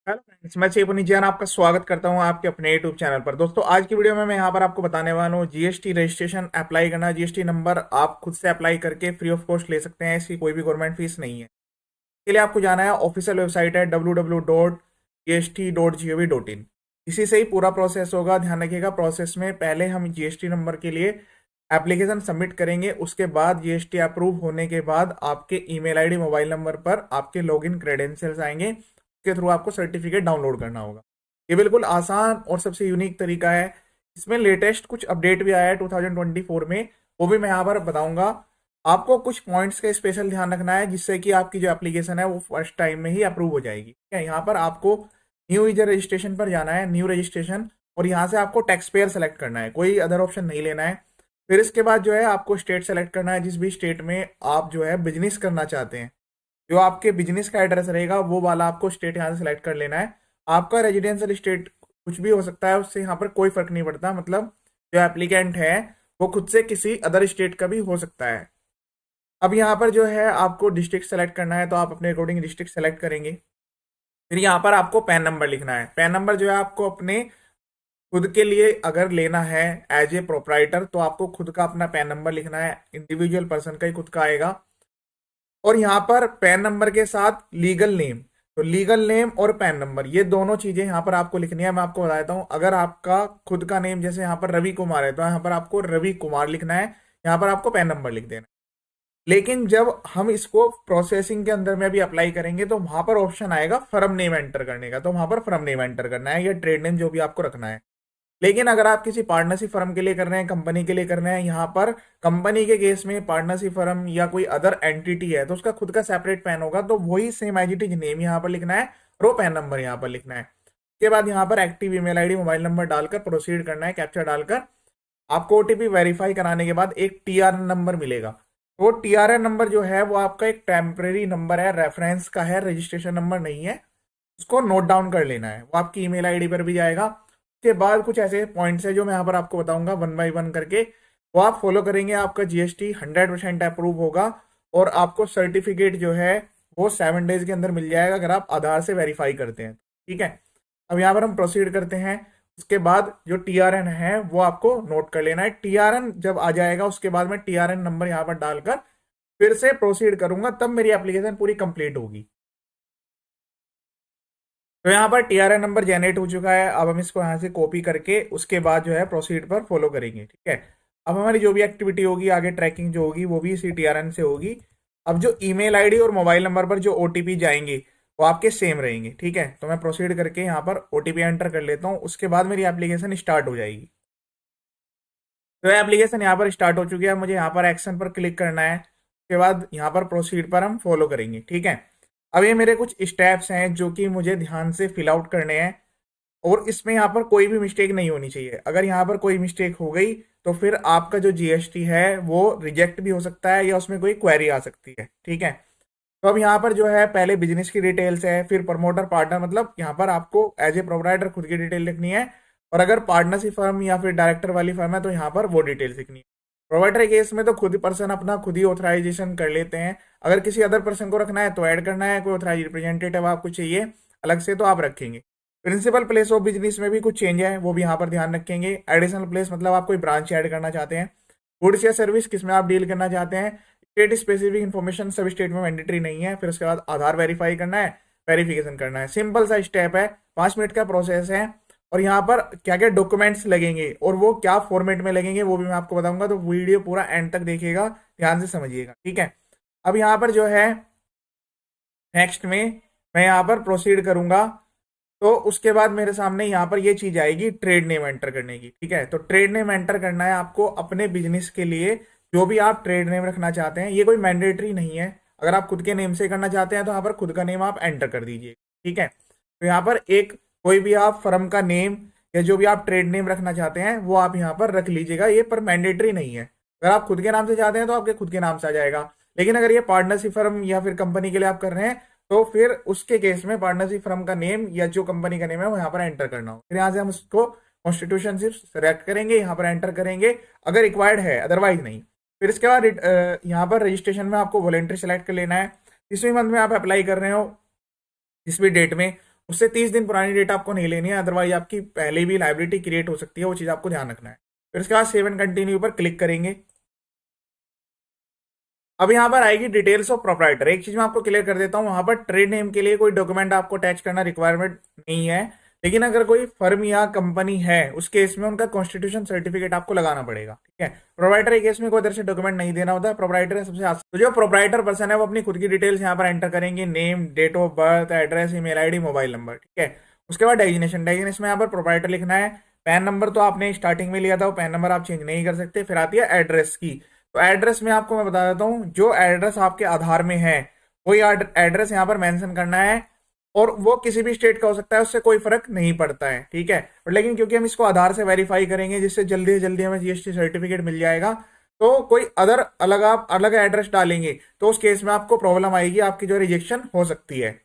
Hello friends, मैं चेपनी जैन आपका स्वागत करता हूं आपके अपने यूट्यूब चैनल पर। दोस्तों, आज की वीडियो में मैं यहां पर आपको बताने वाला हूं जीएसटी रजिस्ट्रेशन अप्लाई करना। जीएसटी नंबर आप खुद से अप्लाई करके फ्री ऑफ कॉस्ट ले सकते हैं, इसकी कोई भी गवर्नमेंट फीस नहीं है। इसके लिए आपको जाना है, ऑफिशियल वेबसाइट है www.gst.gov.in। इसी से ही पूरा प्रोसेस होगा। ध्यान रखिएगा, प्रोसेस में पहले हम जीएसटी नंबर के लिए एप्लीकेशन सबमिट करेंगे, उसके बाद जीएसटी अप्रूव होने के बाद आपके ईमेल आईडी मोबाइल नंबर पर आपके लॉगिन क्रेडेंशियल्स आएंगे, के थ्रू आपको सर्टिफिकेट डाउनलोड करना होगा। ये बिल्कुल आसान और सबसे यूनिक तरीका है। इसमें लेटेस्ट कुछ अपडेट भी आया है 2024 में, वो भी मैं यहाँ पर बताऊंगा। आपको कुछ पॉइंट्स का स्पेशल ध्यान रखना है, जिससे कि आपकी जो एप्लीकेशन है वो फर्स्ट टाइम में ही अप्रूव हो जाएगी। ठीक है, यहाँ पर आपको न्यू यूजर रजिस्ट्रेशन पर जाना है, न्यू रजिस्ट्रेशन, और यहाँ से आपको टैक्स पेयर सेलेक्ट करना है, कोई अदर ऑप्शन नहीं लेना है। फिर इसके बाद जो है आपको स्टेट सेलेक्ट करना है, जिस भी स्टेट में आप जो है बिजनेस करना चाहते हैं। जो आपके बिजनेस का एड्रेस रहेगा वो वाला आपको स्टेट यहाँ से सिलेक्ट कर लेना है। आपका रेजिडेंशियल स्टेट कुछ भी हो सकता है, उससे यहाँ पर कोई फर्क नहीं पड़ता। मतलब जो एप्लीकेंट है वो खुद से किसी अदर स्टेट का भी हो सकता है। अब यहाँ पर जो है आपको डिस्ट्रिक्ट सेलेक्ट करना है, तो आप अपने अकॉर्डिंग डिस्ट्रिक्ट सेलेक्ट करेंगे। फिर यहाँ पर आपको पैन नंबर लिखना है। पैन नंबर जो है आपको अपने खुद के लिए अगर लेना है एज ए प्रोप्राइटर, तो आपको खुद का अपना पैन नंबर लिखना है। इंडिविजुअल पर्सन का ही खुद का आएगा। और यहाँ पर पैन नंबर के साथ लीगल नेम, तो लीगल नेम और पैन नंबर, ये दोनों चीजें यहाँ पर आपको लिखनी है। मैं आपको बता देता हूँ, अगर आपका खुद का नेम जैसे यहाँ पर रवि कुमार है, तो यहाँ पर आपको रवि कुमार लिखना है, यहाँ पर आपको पैन नंबर लिख देना है। लेकिन जब हम इसको प्रोसेसिंग के अंदर में भी अप्लाई करेंगे, तो वहां पर ऑप्शन आएगा फर्म नेम एंटर करने का, तो वहां पर फर्म नेम एंटर करना है या ट्रेड नेम जो भी आपको रखना है। लेकिन अगर आप किसी पार्टनरशिप फर्म के लिए कर रहे हैं, कंपनी के लिए कर रहे हैं, यहाँ पर कंपनी के केस में पार्टनरशिप फर्म या कोई अदर एंटिटी है, तो उसका खुद का सेपरेट पैन होगा, तो वही same as it is name यहाँ पर लिखना है और वो पैन नंबर यहाँ पर लिखना है। उसके बाद यहाँ पर active email ID mobile number डालकर प्रोसीड करना है, कैप्चा डालकर। आपको ओटीपी वेरीफाई कराने के बाद एक टीआरएन नंबर मिलेगा। तो वो टीआरएन नंबर जो है वो आपका एक टेम्परेरी नंबर है, रेफरेंस का है, रजिस्ट्रेशन नंबर नहीं है। उसको नोट डाउन कर लेना है, वो आपकी ईमेल आईडी पर भी जाएगा। उसके बाद कुछ ऐसे पॉइंट्स है जो मैं यहाँ पर आपको बताऊंगा वन बाय वन करके, वो आप फॉलो करेंगे, आपका जीएसटी 100% अप्रूव होगा। और आपको सर्टिफिकेट जो है वो 7 डेज के अंदर मिल जाएगा, अगर आप आधार से वेरीफाई करते हैं। ठीक है, अब यहाँ पर हम प्रोसीड करते हैं। उसके बाद जो टीआरएन है वो आपको नोट कर लेना है। टीआरएन जब आ जाएगा, उसके बाद मैं टीआरएन नंबर यहाँ पर डालकर फिर से प्रोसीड करूंगा, तब मेरी एप्लीकेशन पूरी कंप्लीट होगी। तो यहाँ पर टीआरएन नंबर जनरेट हो चुका है। अब हम इसको यहाँ से कॉपी करके उसके बाद जो है प्रोसीड पर फॉलो करेंगे। ठीक है, अब हमारी जो भी एक्टिविटी होगी आगे ट्रैकिंग जो होगी वो भी इसी टीआरएन से होगी। अब जो ईमेल आईडी और मोबाइल नंबर पर जो ओटीपी जाएंगे वो आपके सेम रहेंगे। ठीक है, तो मैं प्रोसीड करके यहाँ पर ओटीपी एंटर कर लेता हूँ, उसके बाद मेरी एप्लीकेशन स्टार्ट हो जाएगी। तो एप्लीकेशन यहाँ पर स्टार्ट हो चुकी है। मुझे यहाँ पर एक्शन पर क्लिक करना है, उसके बाद यहाँ पर प्रोसीड पर हम फॉलो करेंगे। ठीक है, अब ये मेरे कुछ स्टेप्स हैं जो कि मुझे ध्यान से फिल आउट करने हैं, और इसमें यहाँ पर कोई भी मिस्टेक नहीं होनी चाहिए। अगर यहाँ पर कोई मिस्टेक हो गई तो फिर आपका जो जीएसटी है वो रिजेक्ट भी हो सकता है या उसमें कोई क्वेरी आ सकती है। ठीक है, तो अब यहाँ पर जो है पहले बिजनेस की डिटेल्स है, फिर प्रमोटर पार्टनर, मतलब यहाँ पर आपको एज ए प्रोप्राइटर खुद की डिटेल लिखनी है। और अगर पार्टनरशिप फर्म या फिर डायरेक्टर वाली फर्म है तो यहाँ पर वो डिटेल्स लिखनी है। प्रोवाइडर के केस में तो खुद पर्सन अपना खुद ही ऑथराइजेशन कर लेते हैं। अगर किसी अदर पर्सन को रखना है तो ऐड करना है, कोई ऑथराइज रिप्रेजेंटेटिव आपको चाहिए अलग से तो आप रखेंगे। प्रिंसिपल प्लेस ऑफ बिजनेस में भी कुछ चेंज है, वो भी यहाँ पर ध्यान रखेंगे। एडिशनल प्लेस मतलब आप कोई ब्रांच ऐड करना चाहते हैं। गुड्स या सर्विस किस में आप डील करना चाहते हैं। स्टेट स्पेसिफिक इन्फॉर्मेशन सब स्टेट में मैंडेटरी नहीं है। फिर उसके बाद आधार वेरीफाई करना है, वेरिफिकेशन करना है। सिंपल सा स्टेप है, 5 मिनट का प्रोसेस है। और यहाँ पर क्या क्या डॉक्यूमेंट्स लगेंगे और वो क्या फॉर्मेट में लगेंगे वो भी मैं आपको बताऊंगा, तो वीडियो पूरा एंड तक देखिएगा, ध्यान से समझिएगा। ठीक है, अब यहाँ पर जो है नेक्स्ट में मैं यहाँ पर प्रोसीड करूंगा, तो उसके बाद मेरे सामने यहाँ पर ये चीज आएगी ट्रेड नेम एंटर करने की। ठीक है, तो ट्रेड नेम एंटर करना है आपको अपने बिजनेस के लिए, जो भी आप ट्रेड नेम रखना चाहते हैं। ये कोई मैंडेटरी नहीं है, अगर आप खुद के नेम से करना चाहते हैं तो यहाँ पर खुद का नेम आप एंटर कर दीजिए। ठीक है, तो यहाँ पर एक कोई भी आप फर्म का नेम या जो भी आप ट्रेड नेम रखना चाहते हैं वो आप यहाँ पर रख लीजिएगा, ये पर मैंडेटरी नहीं है। अगर आप खुद के नाम से चाहते हैं तो आपके खुद के नाम से आ जाएगा। लेकिन अगर ये पार्टनरशिप फर्म या फिर कंपनी के लिए आप कर रहे हैं तो फिर उसके केस में पार्टनरशिप फर्म का नेम या जो कंपनी का नेम है वो यहाँ पर एंटर करना हो। फिर यहाँ से हम उसको कॉन्स्टिट्यूशनशिप सेलेक्ट करेंगे, यहाँ पर एंटर करेंगे अगर रिक्वायर्ड है, अदरवाइज नहीं। फिर इसके बाद यहाँ पर रजिस्ट्रेशन में आपको वॉलेंट्री सेलेक्ट कर लेना है। जिस भी मंथ में आप अप्लाई कर रहे हो, जिस भी डेट में, उससे 30 दिन पुरानी डेटा आपको नहीं लेनी है, अदरवाइज आपकी पहले भी लाइबिलिटी क्रिएट हो सकती है, वो चीज़ आपको ध्यान रखना है। फिर उसके बाद सेव एंड कंटिन्यू पर क्लिक करेंगे। अब यहाँ पर आएगी डिटेल्स ऑफ प्रोप्राइटर। एक चीज मैं आपको क्लियर कर देता हूँ, वहां पर ट्रेड नेम के लिए कोई डॉक्यूमेंट आपको अटैच करना रिक्वायरमेंट नहीं है, लेकिन अगर कोई फर्म या कंपनी है उस केस में उनका कॉन्स्टिट्यूशन सर्टिफिकेट आपको लगाना पड़ेगा, ठीक है। प्रोप्राइटर के केस में कोई तरह से डॉक्यूमेंट नहीं देना होता है, प्रोप्राइटर सबसे आसान। तो जो प्रोप्राइटर पर्सन है वो अपनी खुद की डिटेल्स यहाँ पर एंटर करेंगे, name, date of birth, address, email ID, mobile number, ठीक है। उसके बाद डेजिग्नेशन, डेजिग्नेशन में यहाँ पर प्रोप्राइटर लिखना है। पैन नंबर तो आपने स्टार्टिंग में लिया था, वो पैन नंबर आप चेंज नहीं कर सकते। फिर आती है एड्रेस की। तो एड्रेस में आपको मैं बता देता हूँ, जो एड्रेस आपके आधार में है वही एड्रेस यहाँ पर मेंशन करना है, और वो किसी भी स्टेट का हो सकता है, उससे कोई फर्क नहीं पड़ता है, ठीक है। और लेकिन क्योंकि हम इसको आधार से वेरीफाई करेंगे, जिससे जल्दी से जल्दी हमें जीएसटी सर्टिफिकेट मिल जाएगा, तो कोई अदर अलग आप अलग एड्रेस डालेंगे तो उस केस में आपको प्रॉब्लम आएगी, आपकी जो रिजेक्शन हो सकती है।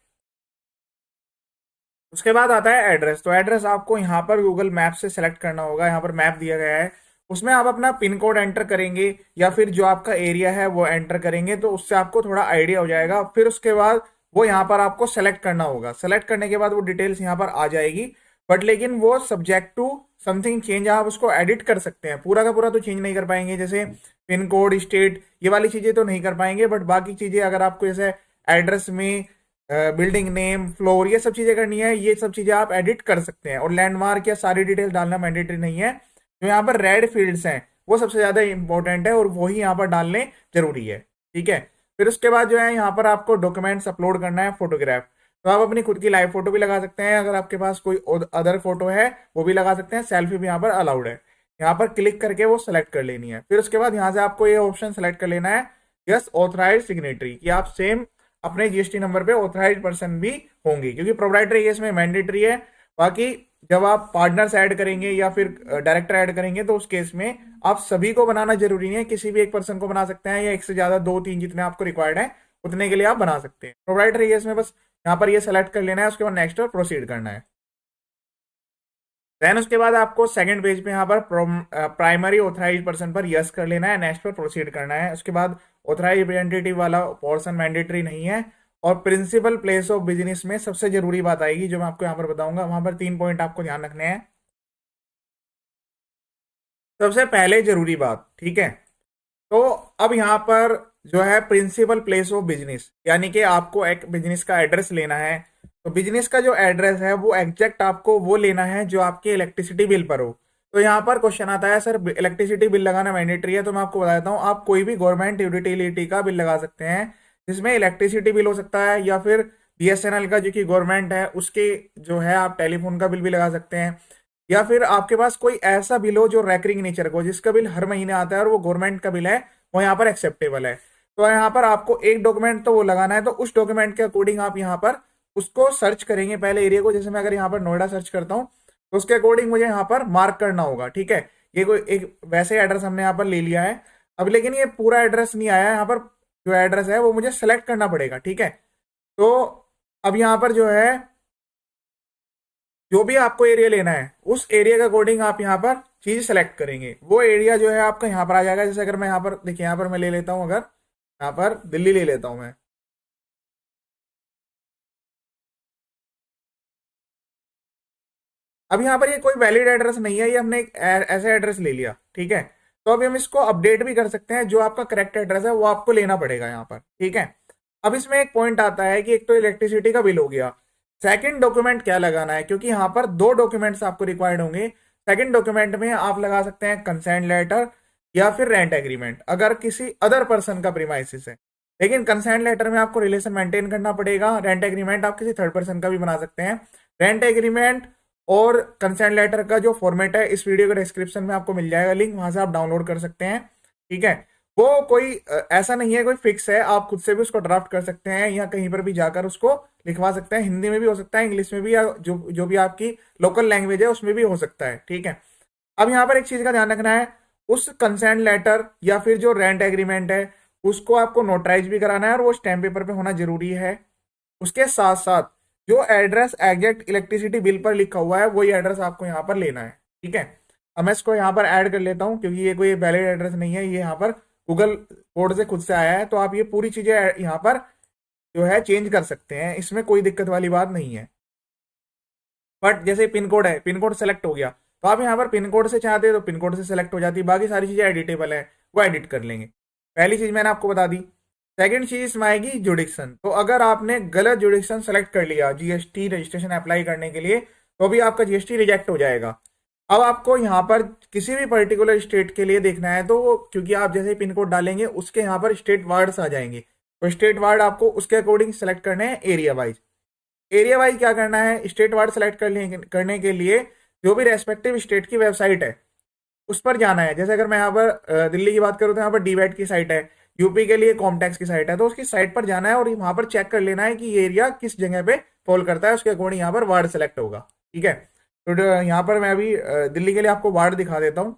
उसके बाद आता है एड्रेस। तो एड्रेस आपको यहाँ पर गूगल मैप से सेलेक्ट करना होगा, यहाँ पर मैप दिया गया है, उसमें आप अपना पिन कोड एंटर करेंगे या फिर जो आपका एरिया है वो एंटर करेंगे, तो उससे आपको थोड़ा आइडिया हो जाएगा। फिर उसके बाद वो यहाँ पर आपको सेलेक्ट करना होगा, सेलेक्ट करने के बाद वो डिटेल्स यहाँ पर आ जाएगी, बट लेकिन वो सब्जेक्ट टू समथिंग चेंज, आप उसको एडिट कर सकते हैं, पूरा का पूरा तो चेंज नहीं कर पाएंगे, जैसे पिन कोड, स्टेट, ये वाली चीजें तो नहीं कर पाएंगे, बट बाकी चीजें अगर आपको जैसे एड्रेस में बिल्डिंग नेम, फ्लोर, ये सब चीजें करनी है, ये सब चीजें आप एडिट कर सकते हैं। और लैंडमार्क या सारी डिटेल डालना मैंडेटरी नहीं है। जो यहाँ पर रेड फील्ड्स हैं वो सबसे ज्यादा इंपॉर्टेंट है और वही यहाँ पर डालने जरूरी है, ठीक है। फिर उसके बाद जो है यहाँ पर आपको डॉक्यूमेंट्स अपलोड करना है, फोटोग्राफ। तो आप अपनी खुद की लाइव फोटो भी लगा सकते हैं, अगर आपके पास कोई अदर फोटो है वो भी लगा सकते हैं, सेल्फी भी यहाँ पर अलाउड है। यहाँ पर क्लिक करके वो सेलेक्ट कर लेनी है। फिर उसके बाद यहाँ से आपको ये ऑप्शन सेलेक्ट कर लेना है, यस ऑथराइज सिग्नेटरी, कि आप सेम अपने जीएसटी नंबर पे ऑथराइज पर्सन भी होंगे, क्योंकि प्रोप्राइटरी केस में मैंडेटरी है। बाकी जब आप पार्टनर्स ऐड करेंगे या फिर डायरेक्टर ऐड करेंगे तो उस केस में आप सभी को बनाना जरूरी नहीं है, किसी भी एक पर्सन को बना सकते हैं, या एक से ज्यादा, दो तीन, जितने आपको रिक्वायर्ड है उतने के लिए आप बना सकते हैं। प्रोप्राइटरी केस में बस यहाँ पर ये सेलेक्ट कर लेना है, उसके बाद नेक्स्ट और प्रोसीड करना है। देन उसके बाद आपको सेकंड पेज पे यहाँ पर प्राइमरी ऑथराइज पर्सन पर यस कर लेना है, नेक्स्ट पर प्रोसीड करना है। उसके बाद ऑथराइज रिप्रेजेंटेटिव वाला पोर्शन मैंडेटरी नहीं है। और प्रिंसिपल प्लेस ऑफ बिजनेस में सबसे जरूरी बात आएगी जो मैं आपको यहाँ पर बताऊंगा, वहां पर 3 पॉइंट आपको ध्यान रखने हैं। सबसे पहले जरूरी बात, ठीक है। तो अब यहाँ पर जो है प्रिंसिपल प्लेस ऑफ बिजनेस, यानी कि आपको एक बिजनेस का एड्रेस लेना है। तो बिजनेस का जो एड्रेस है वो एग्जैक्ट आपको वो लेना है जो आपके इलेक्ट्रिसिटी बिल पर हो। तो यहाँ पर क्वेश्चन आता है, सर इलेक्ट्रिसिटी बिल लगाना मैंडेटरी है? तो मैं आपको बता देता हूँ, आप कोई भी गवर्नमेंट यूटिलिटी का बिल लगा सकते हैं, जिसमें इलेक्ट्रिसिटी बिल हो सकता है, या फिर बीएसएनएल का जो कि गवर्नमेंट है उसके जो है, आप टेलीफोन का बिल भी लगा सकते हैं, या फिर आपके पास कोई ऐसा बिल हो जो रैकरिंग नेचर का हो, जिसका बिल हर महीने आता है और वो गवर्नमेंट का बिल है, वो यहाँ पर एक्सेप्टेबल है। तो यहाँ पर आपको एक डॉक्यूमेंट तो वो लगाना है, तो उस डॉक्यूमेंट के अकॉर्डिंग आप यहाँ पर उसको सर्च करेंगे पहले एरिया को। जैसे मैं अगर यहाँ पर नोएडा सर्च करता हूँ तो उसके अकॉर्डिंग मुझे यहाँ पर मार्क करना होगा, ठीक है। ये कोई एक वैसे एड्रेस हमने यहाँ पर ले लिया है। अब लेकिन ये पूरा एड्रेस नहीं आया, यहाँ पर जो एड्रेस है वो मुझे सेलेक्ट करना पड़ेगा, ठीक है। तो अब यहाँ पर जो है, जो भी आपको एरिया लेना है उस एरिया के अकॉर्डिंग आप यहाँ पर चीज सेलेक्ट करेंगे, वो एरिया जो है आपका यहाँ पर आ जाएगा। जैसे अगर मैं यहाँ पर देखिए, यहाँ पर मैं ले लेता हूँ, अगर यहाँ पर दिल्ली ले लेता हूँ मैं। अब यहाँ पर ये कोई वैलिड एड्रेस नहीं है, ये हमने एक ऐसा एड्रेस ले लिया, ठीक है। तो अभी हम इसको अपडेट भी कर सकते हैं, जो आपका करेक्ट एड्रेस है वो आपको लेना पड़ेगा यहाँ पर, ठीक है। अब इसमें एक पॉइंट आता है कि एक तो इलेक्ट्रिसिटी का बिल हो गया, सेकंड डॉक्यूमेंट क्या लगाना है, क्योंकि यहाँ पर दो डॉक्यूमेंट्स आपको रिक्वायर्ड होंगे। सेकंड डॉक्यूमेंट में आप लगा सकते हैं कंसेंट लेटर या फिर रेंट एग्रीमेंट, अगर किसी अदर पर्सन का प्रीमाइसिस है। लेकिन कंसेंट लेटर में आपको रिलेशन मेंटेन करना पड़ेगा, रेंट एग्रीमेंट आप किसी थर्ड पर्सन का भी बना सकते हैं। रेंट एग्रीमेंट और कंसेंट लेटर का जो फॉर्मेट है इस वीडियो के डिस्क्रिप्शन में आपको मिल जाएगा लिंक, वहां से आप डाउनलोड कर सकते हैं, ठीक है। वो कोई ऐसा नहीं है कोई फिक्स है, आप खुद से भी उसको ड्राफ्ट कर सकते हैं या कहीं पर भी जाकर उसको लिखवा सकते हैं। हिंदी में भी हो सकता है, इंग्लिश में भी, या जो जो भी आपकी लोकल लैंग्वेज है उसमें भी हो सकता है, ठीक है। अब यहाँ पर एक चीज का ध्यान रखना है, उस कंसेंट लेटर या फिर जो रेंट एग्रीमेंट है उसको आपको नोटराइज भी कराना है और वो स्टैम्प पेपर पे होना जरूरी है। उसके साथ साथ जो एड्रेस एग्जैक्ट इलेक्ट्रिसिटी बिल पर लिखा हुआ है वही एड्रेस आपको यहाँ पर लेना है, ठीक है। अब मैं इसको यहाँ पर ऐड कर लेता हूँ, क्योंकि ये कोई वैलिड एड्रेस नहीं है, ये यहाँ पर गूगल कोड से खुद से आया है। तो आप ये पूरी चीजें यहाँ पर जो है चेंज कर सकते हैं, इसमें कोई दिक्कत वाली बात नहीं है। बट जैसे पिन कोड है, पिन कोड सेलेक्ट हो गया तो आप यहाँ पर पिन कोड से चाहते हैं तो पिन कोड से सेलेक्ट हो जाती है, बाकी सारी चीजें एडिटेबल है, वो एडिट कर लेंगे। पहली चीज मैंने आपको बता दी। सेकंड चीज इसमें आएगी जुडिक्शन। तो अगर आपने गलत जुडिक्शन सेलेक्ट कर लिया जीएसटी रजिस्ट्रेशन अप्लाई करने के लिए तो भी आपका जीएसटी रिजेक्ट हो जाएगा। अब आपको यहाँ पर किसी भी पर्टिकुलर स्टेट के लिए देखना है तो क्योंकि आप जैसे पिन कोड डालेंगे उसके यहाँ पर स्टेट वार्ड्स आ जाएंगे, तो स्टेट वार्ड आपको उसके अकॉर्डिंग सेलेक्ट करने हैं एरिया वाइज। एरिया वाइज क्या करना है, स्टेट वार्ड सेलेक्ट करने के लिए जो भी रेस्पेक्टिव स्टेट की वेबसाइट है उस पर जाना है। जैसे अगर मैं यहाँ पर दिल्ली की बात करूँ तो यहाँ पर डीवैट की साइट है, यूपी के लिए कॉमटैक्स की साइट है, तो उसकी साइट पर जाना है और वहां पर चेक कर लेना है कि ये एरिया किस जगह पे फॉल करता है, उसके अकॉर्डिंग यहाँ पर वार्ड सेलेक्ट होगा। ठीक है, तो यहाँ पर मैं अभी दिल्ली के लिए आपको वार्ड दिखा देता हूँ।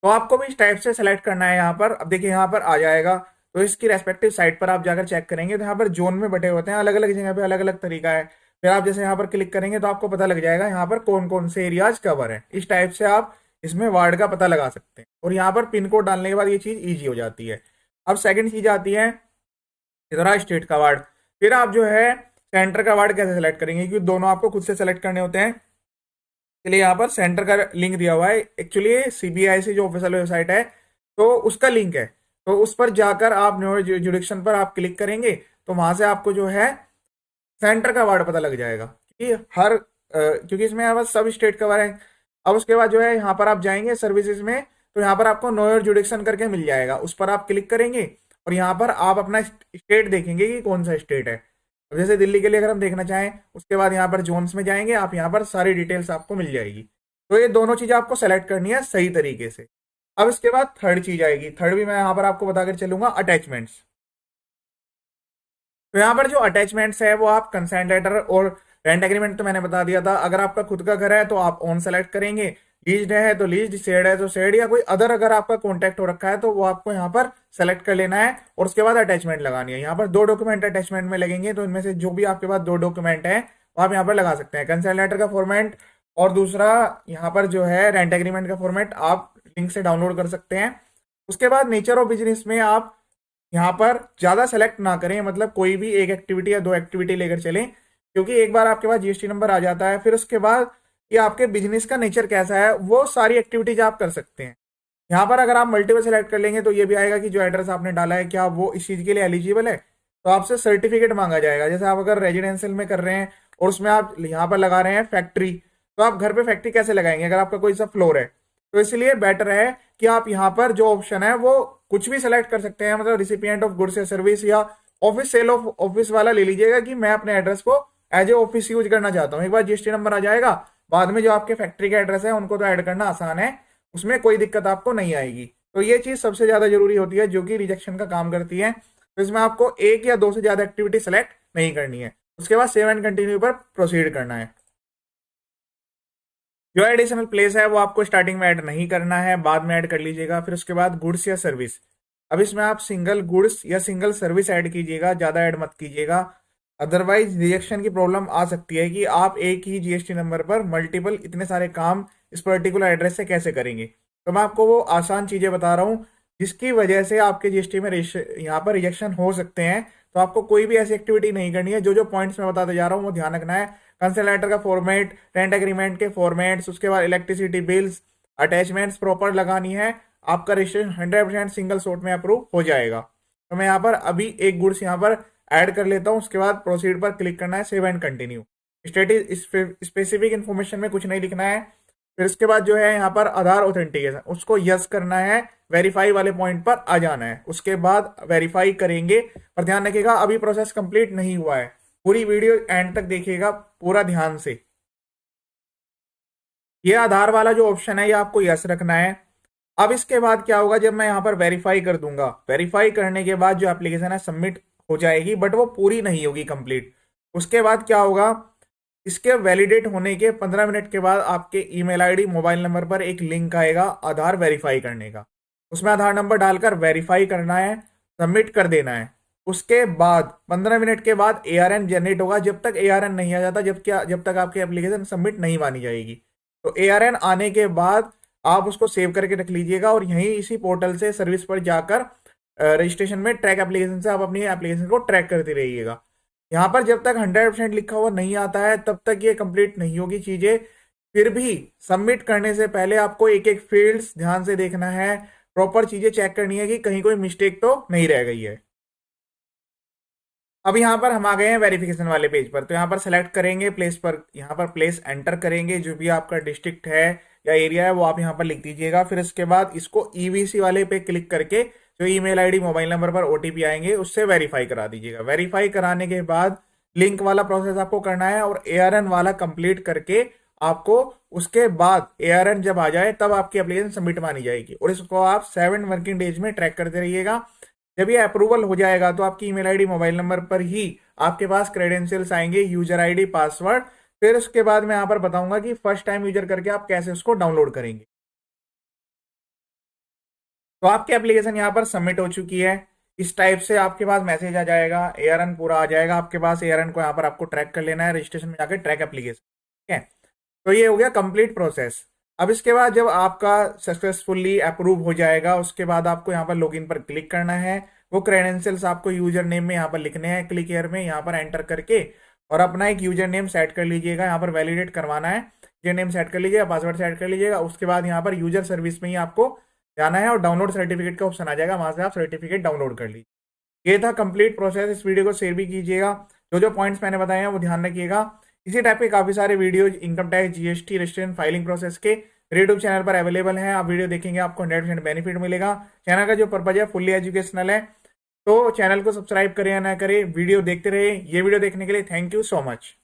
तो आपको भी इस टाइप से सेलेक्ट करना है। यहाँ पर अब देखिए यहाँ पर आ जाएगा, तो इसकी रेस्पेक्टिव साइट पर आप जाकर चेक करेंगे तो यहाँ पर जोन में बटे होते हैं, अलग अलग जगह पे अलग अलग तरीका है। फिर आप जैसे यहाँ पर क्लिक करेंगे तो आपको पता लग जाएगा यहाँ पर कौन कौन से एरियाज कवर है। इस टाइप से आप इसमें वार्ड का पता लगा सकते हैं और यहाँ पर पिन कोड डालने के बाद ये चीज ईजी हो जाती है। अब सेकंड चीज आती है इधर स्टेट का वार्ड। फिर आप जो है सेंटर का वार्ड कैसे सेलेक्ट करेंगे, क्योंकि दोनों आपको खुद से सेलेक्ट करने होते हैं। इसलिए यहाँ पर सेंटर का लिंक दिया हुआ है, एक्चुअली सीबीआईसी जो ऑफिशियल वेबसाइट है तो उसका लिंक है। तो उस पर जाकर आप जुडिक्शन पर आप क्लिक करेंगे तो वहां से आपको जो है सेंटर का वार्ड पता लग जाएगा कि क्योंकि इसमें यहाँ पर सब स्टेट कवर है। अब उसके बाद जो है यहाँ पर आप जाएंगे सर्विसेज में तो यहाँ पर आपको नो योर जुडिक्शन करके मिल जाएगा, उस पर आप क्लिक करेंगे और यहाँ पर आप अपना स्टेट देखेंगे कि कौन सा स्टेट है। अब जैसे दिल्ली के लिए अगर हम देखना चाहें उसके बाद यहाँ पर जोन्स में जाएंगे, आप यहाँ पर सारी डिटेल्स आपको मिल जाएगी। तो ये दोनों चीजें आपको सेलेक्ट करनी है सही तरीके से। अब इसके बाद थर्ड चीज आएगी, थर्ड भी मैं यहाँ पर आपको बताकर चलूंगा, अटैचमेंट्स। तो यहाँ पर जो अटैचमेंट्स है वो आप कंसेंट लेटर और रेंट एग्रीमेंट तो मैंने बता दिया था। अगर आपका खुद का घर है तो आप ओन सेलेक्ट करेंगे, लीज्ड है तो लीज्ड, शेयर्ड है तो शेयर्ड, या कोई अदर अगर आपका कॉन्टैक्ट हो रखा है तो वो आपको यहाँ पर सेलेक्ट कर लेना है और उसके बाद अटैचमेंट लगानी है। यहाँ पर दो डॉक्यूमेंट अटैचमेंट में लगेंगे, तो इनमें से जो भी आपके पास दो डॉक्यूमेंट है वो आप यहाँ पर लगा सकते हैं, कंसेंट लेटर का फॉर्मेट और दूसरा यहाँ पर जो है रेंट एग्रीमेंट का फॉर्मेट आप लिंक से डाउनलोड कर सकते हैं। उसके बाद नेचर ऑफ बिजनेस में आप यहाँ पर ज्यादा सेलेक्ट ना करें, मतलब कोई भी एक एक्टिविटी या दो एक्टिविटी लेकर चलें, क्योंकि एक बार आपके पास जीएसटी नंबर आ जाता है फिर उसके बाद ये आपके बिजनेस का नेचर कैसा है वो सारी एक्टिविटीज आप कर सकते हैं। यहाँ पर अगर आप मल्टीपल सेलेक्ट कर लेंगे तो ये भी आएगा कि जो एड्रेस आपने डाला है क्या वो इस चीज के लिए एलिजिबल है, तो आपसे सर्टिफिकेट मांगा जाएगा। जैसे आप अगर रेजिडेंशियल में कर रहे हैं और उसमें आप यहाँ पर लगा रहे हैं फैक्ट्री, तो आप घर पे फैक्ट्री कैसे लगाएंगे अगर आपका कोई सा फ्लोर है। तो इसलिए बेटर है कि आप यहाँ पर जो ऑप्शन है वो कुछ भी सेलेक्ट कर सकते हैं, मतलब रिसिपिएंट ऑफ गुड्स या सर्विस या ऑफिस सेल ऑफ ऑफिस वाला ले लीजिएगा कि मैं अपने एड्रेस को एज ए ऑफिस यूज करना चाहता हूँ। एक बार जीएसटी नंबर आ जाएगा बाद में जो आपके फैक्ट्री का एड्रेस है उनको तो ऐड करना आसान है, उसमें कोई दिक्कत आपको नहीं आएगी। तो ये चीज सबसे ज्यादा जरूरी होती है जो कि रिजेक्शन का काम करती है। तो इसमें आपको एक या दो से ज्यादा एक्टिविटी सेलेक्ट नहीं करनी है, उसके बाद सेव एंड कंटिन्यू पर प्रोसीड करना है। जो एडिशनल प्लेस है वो आपको स्टार्टिंग में ऐड नहीं करना है, बाद में ऐड कर लीजिएगा। फिर उसके बाद गुड्स या सर्विस, अब इसमें आप सिंगल गुड्स या सिंगल सर्विस ऐड कीजिएगा, ज्यादा ऐड मत कीजिएगा, अदरवाइज रिजेक्शन की प्रॉब्लम आ सकती है कि आप एक ही जीएसटी नंबर पर मल्टीपल इतने सारे काम इस पर्टिकुलर एड्रेस से कैसे करेंगे। तो मैं आपको वो आसान चीजें बता रहा हूँ जिसकी वजह से आपके जीएसटी में यहाँ पर रिजेक्शन हो सकते हैं। तो आपको कोई भी ऐसी एक्टिविटी नहीं करनी है, जो जो पॉइंट्स मैं बताते जा रहा हूँ वो ध्यान रखना है। कंसेंट लेटर का फॉर्मेट, रेंट एग्रीमेंट के फॉर्मेट्स, उसके बाद इलेक्ट्रिसिटी बिल्स, अटैचमेंट्स प्रॉपर लगानी है, आपका रजिस्ट्रेशन 100% सिंगल सोर्ट में अप्रूव हो जाएगा। तो मैं यहाँ पर अभी एक गुड्स यहाँ पर ऐड कर लेता हूँ, उसके बाद प्रोसीड पर क्लिक करना है, save and continue. Status specific information में कुछ नहीं लिखना है। फिर उसके बाद जो है यहाँ पर आधार ऑथेंटिकेशन उसको यस करना है, वेरीफाई वाले पॉइंट पर आ जाना है, उसके बाद वेरीफाई करेंगे। पर ध्यान रखिएगा अभी प्रोसेस कंप्लीट नहीं हुआ है, पूरी वीडियो एंड तक देखिएगा पूरा ध्यान से। ये आधार वाला जो ऑप्शन है ये आपको यस रखना है। अब इसके बाद क्या होगा, जब मैं यहाँ पर वेरीफाई कर दूंगा, वेरीफाई करने के बाद जो एप्लीकेशन है सबमिट हो जाएगी, बट वो पूरी नहीं होगी कंप्लीट। उसके बाद क्या होगा, इसके वैलिडेट होने के 15 मिनट के बाद आपके ईमेल आईडी मोबाइल नंबर पर एक लिंक आएगा आधार वेरीफाई करने का, उसमें आधार नंबर डालकर वेरीफाई करना है, सबमिट कर देना है। उसके बाद 15 मिनट के बाद एआरएन जनरेट होगा। जब तक एआरएन नहीं आ जाता जब तक आपकी एप्लीकेशन सबमिट नहीं मानी जाएगी। तो एआरएन आने के बाद आप उसको सेव करके रख लीजिएगा और यहीं इसी पोर्टल से सर्विस पर जाकर रजिस्ट्रेशन में ट्रैक एप्लीकेशन से आप अपनी एप्लीकेशन को ट्रैक करते रहिएगा। यहाँ पर जब तक 100% लिखा हुआ नहीं आता है तब तक ये कंप्लीट नहीं होगी चीजें। फिर भी सबमिट करने से पहले आपको एक एक फील्ड्स ध्यान से देखना है, प्रॉपर चीजें चेक करनी है कि कहीं कोई मिस्टेक तो नहीं रह गई है। अब यहाँ पर हम आ गए हैं वेरिफिकेशन वाले पेज पर। तो यहाँ पर सेलेक्ट करेंगे प्लेस पर, यहाँ पर प्लेस एंटर करेंगे, जो भी आपका डिस्ट्रिक्ट है या एरिया है वो आप यहाँ पर लिख दीजिएगा। फिर इसके बाद इसको ईवीसी वाले पे क्लिक करके जो ईमेल आईडी मोबाइल नंबर पर ओटीपी आएंगे उससे वेरीफाई करा दीजिएगा। वेरीफाई कराने के बाद लिंक वाला प्रोसेस आपको करना है और एआरएन वाला कंप्लीट करके आपको उसके बाद एआरएन जब आ जाए तब आपकी एप्लीकेशन सबमिट मानी जाएगी। और इसको आप 7 वर्किंग डेज में ट्रैक करते रहिएगा। जब ये अप्रूवल हो जाएगा तो आपकी ईमेल आईडी मोबाइल नंबर पर ही आपके पास क्रेडेंशियल्स आएंगे, यूजर आईडी पासवर्ड। फिर उसके बाद मैं यहाँ पर बताऊंगा कि फर्स्ट टाइम यूजर करके आप कैसे उसको डाउनलोड करेंगे। तो आपकी एप्लीकेशन यहाँ पर सबमिट हो चुकी है। इस टाइप से आपके पास मैसेज आ जाएगा, एआरएन पूरा आ जाएगा आपके पास। एआरएन को यहाँ पर आपको ट्रैक कर लेना है, रजिस्ट्रेशन में जाकर ट्रैक एप्लीकेशन। ठीक है, तो ये हो गया कंप्लीट प्रोसेस। अब इसके बाद जब आपका सक्सेसफुली अप्रूव हो जाएगा उसके बाद आपको यहाँ पर लॉगिन पर क्लिक करना है। वो क्रेडेंशियल्स आपको यूजर नेम में यहाँ पर लिखने हैं, क्लिक हियर में यहाँ पर एंटर करके और अपना एक यूजर नेम सेट कर लीजिएगा। यहाँ पर वैलिडेट करवाना है, यूजर नेम सेट कर लीजिएगा, पासवर्ड सेट कर लीजिएगा। उसके बाद यहाँ पर यूजर सर्विस में ही आपको जाना है और डाउनलोड सर्टिफिकेट का ऑप्शन आ जाएगा, वहां से आप सर्टिफिकेट डाउनलोड कर लीजिए। ये था कंप्लीट प्रोसेस। इस वीडियो को शेयर भी कीजिएगा। जो जो पॉइंट्स मैंने बताए हैं वो ध्यान रखिएगा। इसी टाइप के काफी सारे videos income tax, GST, registration, filing process के यूट्यूब चैनल पर अवेलेबल हैं। आप वीडियो देखेंगे आपको 100% बेनिफिट मिलेगा। चैनल का जो पर्पज है फुल्ली एजुकेशनल है। तो चैनल को सब्सक्राइब करें या ना करें, वीडियो देखते रहे। ये वीडियो देखने के लिए थैंक यू सो मच।